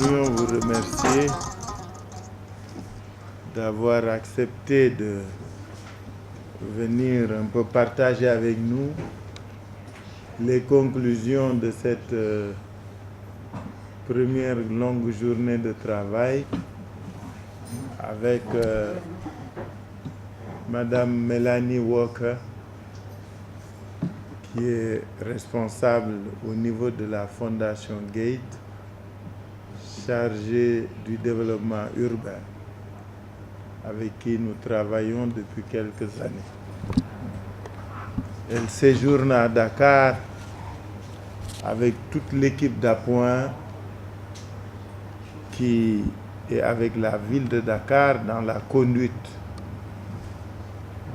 voudrions vous remercier d'avoir accepté de venir un peu partager avec nous les conclusions de cette première longue journée de travail avec Madame Melanie Walker, qui est responsable au niveau de la Fondation Gate, chargée du développement urbain, avec qui nous travaillons depuis quelques années. Elle séjourne à Dakar avec toute l'équipe d'appoint qui est avec la ville de Dakar dans la conduite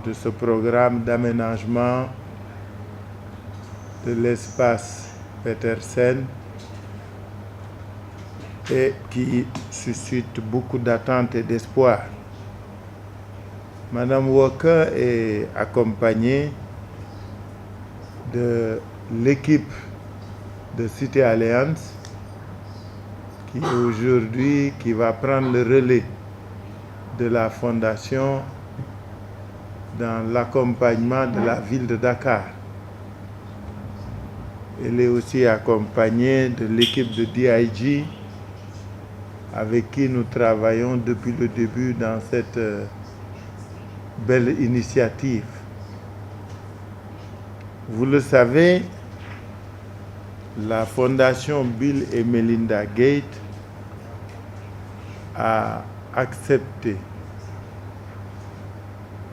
de ce programme d'aménagement de l'espace Petersen et qui suscite beaucoup d'attentes et d'espoir. Madame Walker est accompagnée de l'équipe de Cité Alliance qui va prendre le relais de la fondation dans l'accompagnement de la ville de Dakar. Elle est aussi accompagnée de l'équipe de DIG avec qui nous travaillons depuis le début dans cette belle initiative. Vous le savez, la Fondation Bill et Melinda Gates a accepté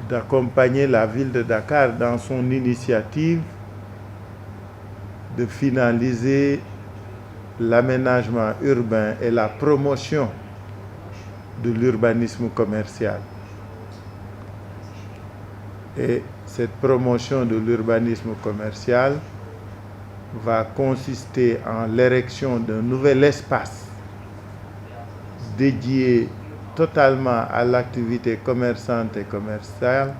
d'accompagner la ville de Dakar dans son initiative de finaliser l'aménagement urbain et la promotion de l'urbanisme commercial. Et cette promotion de l'urbanisme commercial va consister en l'érection d'un nouvel espace dédié totalement à l'activité commerçante et commerciale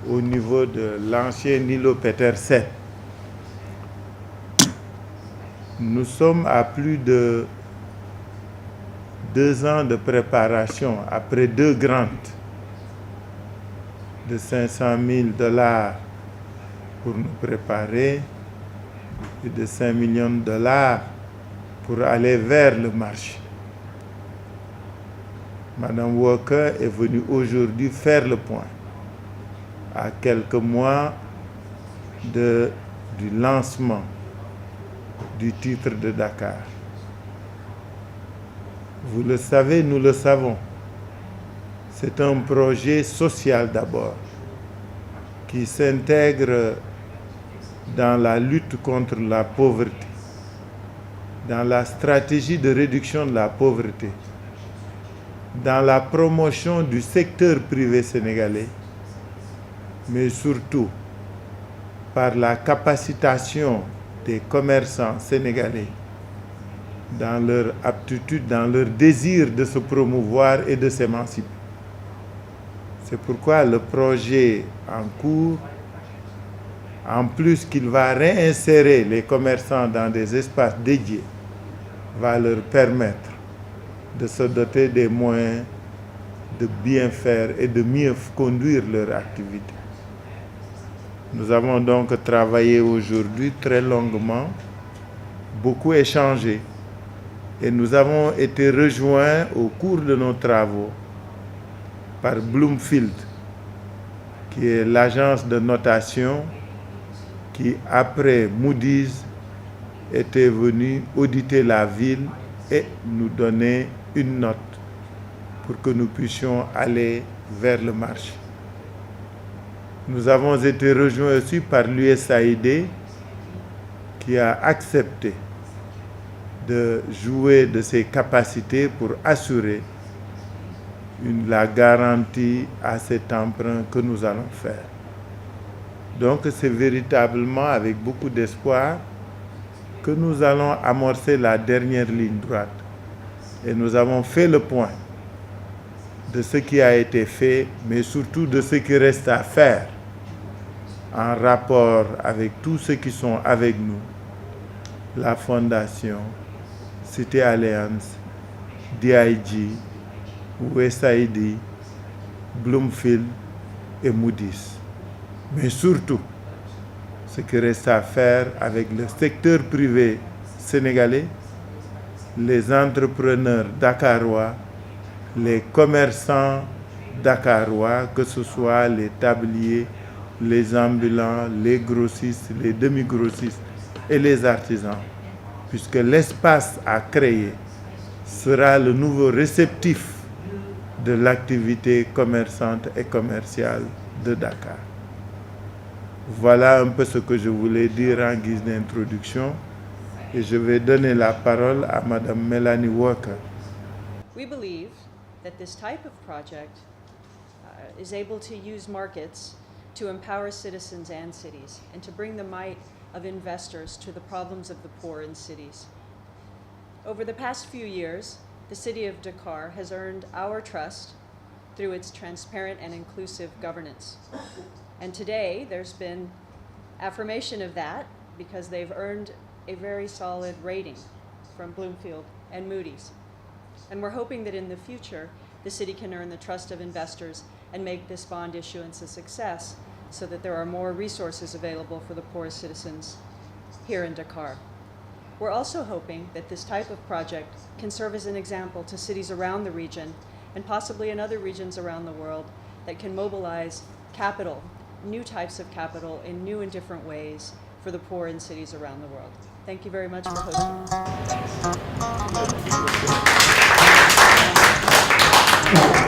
au niveau de l'ancien îlot Petersen. Nous sommes à plus de 2 ans de préparation, après 2 grants de 500 000 $ pour nous préparer et de 5 millions de dollars pour aller vers le marché. Madame Walker est venue aujourd'hui faire le point à quelques mois du lancement du titre de Dakar. Vous le savez, nous le savons. C'est un projet social d'abord, qui s'intègre dans la lutte contre la pauvreté, dans la stratégie de réduction de la pauvreté, dans la promotion du secteur privé sénégalais, mais surtout par la capacitation des commerçants sénégalais dans leur aptitude, dans leur désir de se promouvoir et de s'émanciper. C'est pourquoi le projet en cours, en plus qu'il va réinsérer les commerçants dans des espaces dédiés, va leur permettre de se doter des moyens de bien faire et de mieux conduire leur activité. Nous avons donc travaillé aujourd'hui très longuement, beaucoup échangé, et nous avons été rejoints au cours de nos travaux par Bloomfield, qui est l'agence de notation qui, après Moody's, était venue auditer la ville et nous donner une note pour que nous puissions aller vers le marché. Nous avons été rejoints aussi par l'USAID qui a accepté de jouer de ses capacités pour assurer la garantie à cet emprunt que nous allons faire. Donc c'est véritablement avec beaucoup d'espoir que nous allons amorcer la dernière ligne droite. Et nous avons fait le point de ce qui a été fait, mais surtout de ce qui reste à faire en rapport avec tous ceux qui sont avec nous, la Fondation, Cité Alliance, DIG, USAID, Bloomfield et Moody's. Mais surtout, ce qui reste à faire avec le secteur privé sénégalais, les entrepreneurs dakarois, les commerçants dakarois, que ce soit les tabliers, les ambulants, les grossistes, les demi-grossistes et les artisans, puisque l'espace à créer sera le nouveau réceptif de l'activité commerçante et commerciale de Dakar. Voilà un peu ce que je voulais dire en guise d'introduction et je vais donner la parole à Madame Melanie Walker. We believe that this type of project is able to use markets to empower citizens and cities and to bring the might of investors to the problems of the poor in cities. Over the past few years, the City of Dakar has earned our trust through its transparent and inclusive governance. And today, there's been affirmation of that because they've earned a very solid rating from Bloomfield and Moody's. And we're hoping that in the future, the city can earn the trust of investors and make this bond issuance a success so that there are more resources available for the poorest citizens here in Dakar. We're also hoping that this type of project can serve as an example to cities around the region and possibly in other regions around the world that can mobilize capital, new types of capital in new and different ways for the poor in cities around the world. Thank you very much for hosting us.